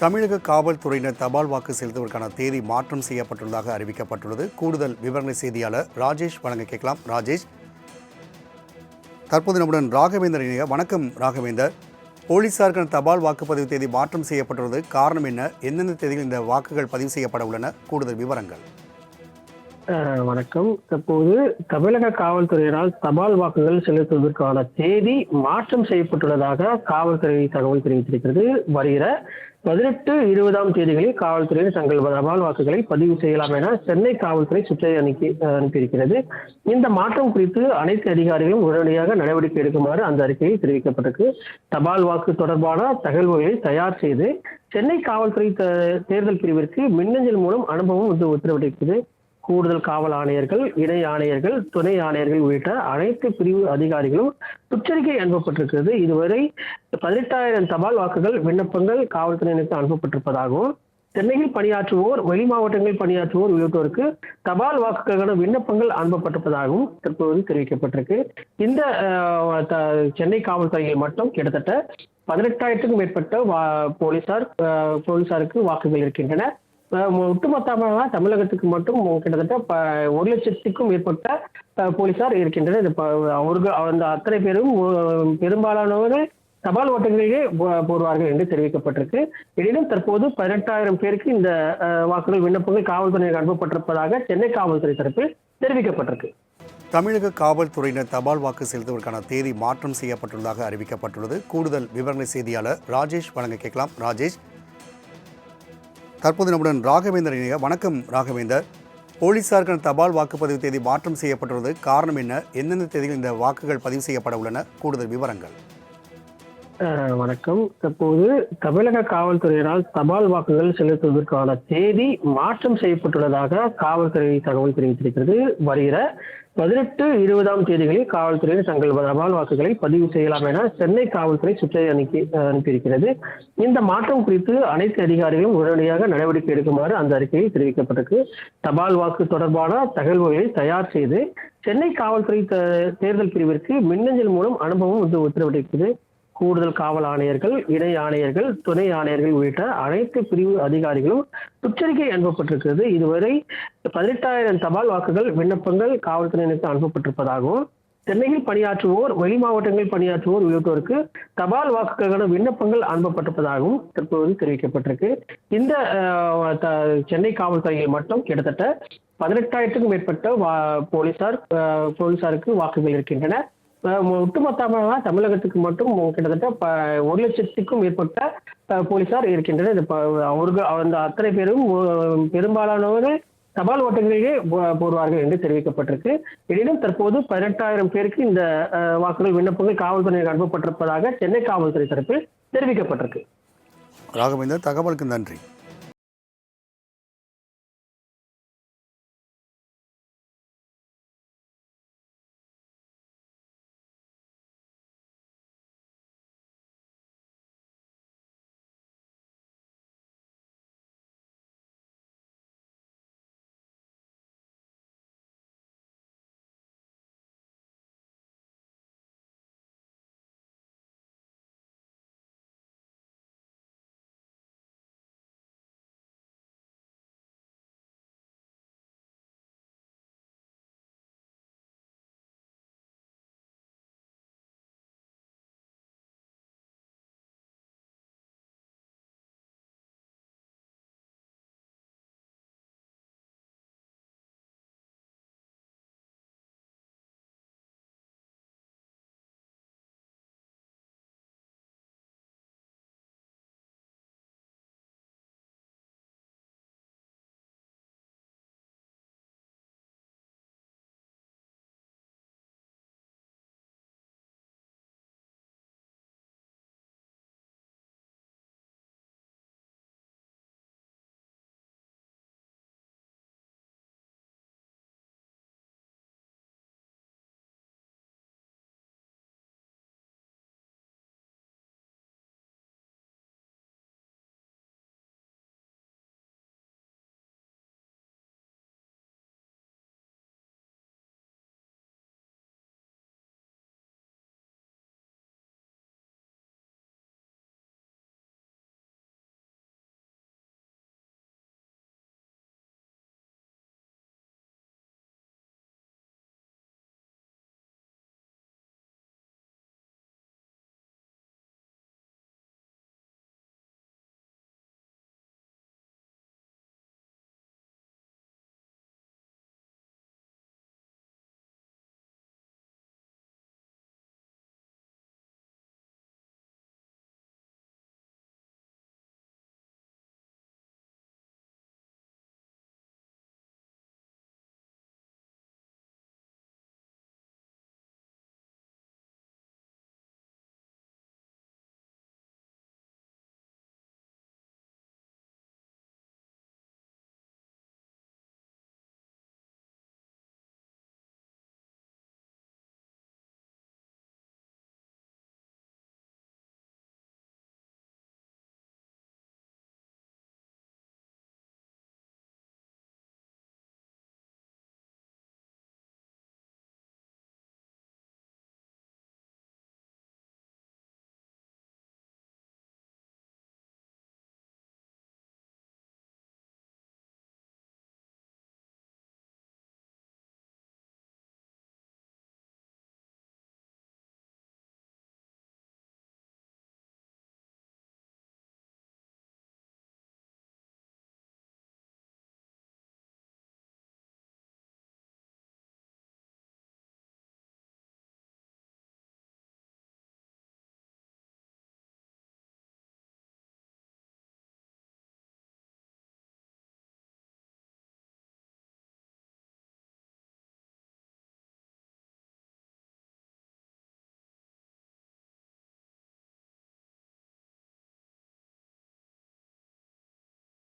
தமிழக காவல்துறையினர் தபால் வாக்கு செலுத்துவதற்கான தேதி மாற்றம் செய்யப்பட்டுள்ளதாக அறிவிக்கப்பட்டுள்ளது. கூடுதல் விவரங்களை செய்தியாளர் ராஜேஷ் வழங்க கேட்கலாம். ராஜேஷ், தற்போது நம்முடன் ராகவேந்தர் இணைய. வணக்கம் ராகவேந்தர். போலீசாருக்கான தபால் வாக்குப்பதிவு தேதி மாற்றம் செய்யப்பட்டுள்ளது. காரணம் என்ன? எந்தெந்த தேதியில் இந்த வாக்குகள் பதிவு செய்யப்பட உள்ளன? கூடுதல் விவரங்கள். வணக்கம். தற்போது தமிழக காவல்துறையினால் தபால் வாக்குகள் செலுத்துவதற்கான தேதி மாற்றம் செய்யப்பட்டுள்ளதாக காவல்துறை தகவல் தெரிவித்திருக்கிறது. வருகிற 18, 20ஆம் தேதிகளில் காவல்துறையினர் தங்கள் தபால் வாக்குகளை பதிவு செய்யலாம் என சென்னை காவல்துறை சுற்றறிக்கை அனுப்பியிருக்கிறது. இந்த மாற்றம் குறித்து அனைத்து அதிகாரிகளும் உடனடியாக நடவடிக்கை எடுக்குமாறு அந்த அறிக்கையில் தெரிவிக்கப்பட்டிருக்கு. தபால் வாக்கு தொடர்பான தகவல்களை தயார் செய்து சென்னை காவல்துறை தேர்தல் பிரிவிற்கு மின்னஞ்சல் மூலம் அனுப்பவும் உத்தரவிட்டிருக்கிறது. கூடுதல் காவல் ஆணையர்கள், இணை ஆணையர்கள், துணை ஆணையர்கள் உள்ளிட்ட அனைத்து பிரிவு அதிகாரிகளும் சுற்றறிக்கை அனுப்பப்பட்டிருக்கிறது. இதுவரை 18,000 தபால் வாக்குகள் விண்ணப்பங்கள் காவல்துறையினருக்கு அனுப்பப்பட்டிருப்பதாகவும், சென்னையில் பணியாற்றுவோர், வெளி மாவட்டங்களில் பணியாற்றுவோர் உள்ளிட்டோருக்கு தபால் வாக்குகளுக்கான விண்ணப்பங்கள் அனுப்பப்பட்டிருப்பதாகவும் தற்போது தெரிவிக்கப்பட்டிருக்கு. இந்த சென்னை காவல்துறையில் மட்டும் கிட்டத்தட்ட 18,000க்கும் மேற்பட்ட போலீசாருக்கு வாக்குகள் இருக்கின்றன. ஒட்டுமொத்தமாக தமிழகத்துக்கு மட்டும் கிட்டத்தட்ட 1,00,000க்கும் மேற்பட்ட போலீசார் இருக்கின்றனர். அவர்கள் அந்த அத்தனை பேரும் பெரும்பாலானவர்கள் தபால் ஓட்டங்களிலே போடுவார்கள் என்று தெரிவிக்கப்பட்டிருக்கு. எனினும் தற்போது 18,000 பேருக்கு இந்த வாக்குகள் விண்ணப்பங்கள் காவல்துறையினர் அனுப்பப்பட்டிருப்பதாக சென்னை காவல்துறை தரப்பில் தெரிவிக்கப்பட்டிருக்கு. தமிழக காவல்துறையினர் தபால் வாக்கு செலுத்துவதற்கான தேதி மாற்றம் செய்யப்பட்டுள்ளதாக அறிவிக்கப்பட்டுள்ளது. கூடுதல் விவரங்களை செய்தியாளர் ராஜேஷ் வழங்க கேட்கலாம். ராஜேஷ், தற்போது நம்முடன் ராகவேந்தர் இணைய. வணக்கம் ராகவேந்தர். போலீசாருக்கான தபால் வாக்குப்பதிவு தேதி மாற்றம் செய்யப்பட்டுள்ளது. காரணம் என்ன? எந்தெந்த தேதியில் இந்த வாக்குகள் பதிவு செய்யப்பட உள்ளன? கூடுதல் விவரங்கள். வணக்கம். தற்போது தமிழக காவல்துறையினால் தபால் வாக்குகள் செலுத்துவதற்கான தேதி மாற்றம் செய்யப்பட்டுள்ளதாக காவல்துறை தகவல் தெரிவித்திருக்கிறது. வருகிற 18, 20ஆம் தேதிகளில் காவல்துறையினர் தங்கள் தபால் வாக்குகளை பதிவு செய்யலாம் என சென்னை காவல்துறை சுற்றறிக்கை அனுப்பியிருக்கிறது. இந்த மாற்றம் குறித்து அனைத்து அதிகாரிகளும் உடனடியாக நடவடிக்கை எடுக்குமாறு அந்த அறிக்கையில் தெரிவிக்கப்பட்டிருக்கு. தபால் வாக்கு தொடர்பான தகவல்களை தயார் செய்து சென்னை காவல்துறை தேர்தல் பிரிவிற்கு மின்னஞ்சல் மூலம் அனுப்பவும் உத்தரவிட்டிருக்கிறது. கூடுதல் காவல் ஆணையர்கள், இணை ஆணையர்கள், துணை ஆணையர்கள் உள்ளிட்ட அனைத்து பிரிவு அதிகாரிகளும் சுற்றறிக்கை அனுப்பப்பட்டிருக்கிறது. இதுவரை 18,000 தபால் வாக்குகள் விண்ணப்பங்கள் காவல்துறையினருக்கு அனுப்பப்பட்டிருப்பதாகவும், சென்னையில் பணியாற்றுவோர், வெளி மாவட்டங்களில் பணியாற்றுவோர் உள்ளிட்டோருக்கு தபால் வாக்குகளுக்கான விண்ணப்பங்கள் அனுப்பப்பட்டிருப்பதாகவும் தற்போது தெரிவிக்கப்பட்டிருக்கு. இந்த சென்னை காவல்துறையில் மட்டும் கிட்டத்தட்ட 18,000க்கும் மேற்பட்ட போலீசாருக்கு வாக்குகள் இருக்கின்றன. ஒட்டுமொத்தமாக தமிழகத்துக்கு மட்டும் கிட்டத்தட்ட 1,00,000க்கும் மேற்பட்ட போலீசார் இருக்கின்றனர். அவர்கள் அந்த அத்தனை பேரும் பெரும்பாலானவர்கள் தபால் ஓட்டங்களிலே போடுவார்கள் என்று தெரிவிக்கப்பட்டிருக்கு. எனினும் தற்போது 18,000 பேருக்கு இந்த வாக்குகள் விண்ணப்பங்கள் காவல்துறையினர் அனுப்பப்பட்டிருப்பதாக சென்னை காவல்துறை தரப்பில் தெரிவிக்கப்பட்டிருக்கு. ராகவேந்தர், தகவலுக்கு நன்றி.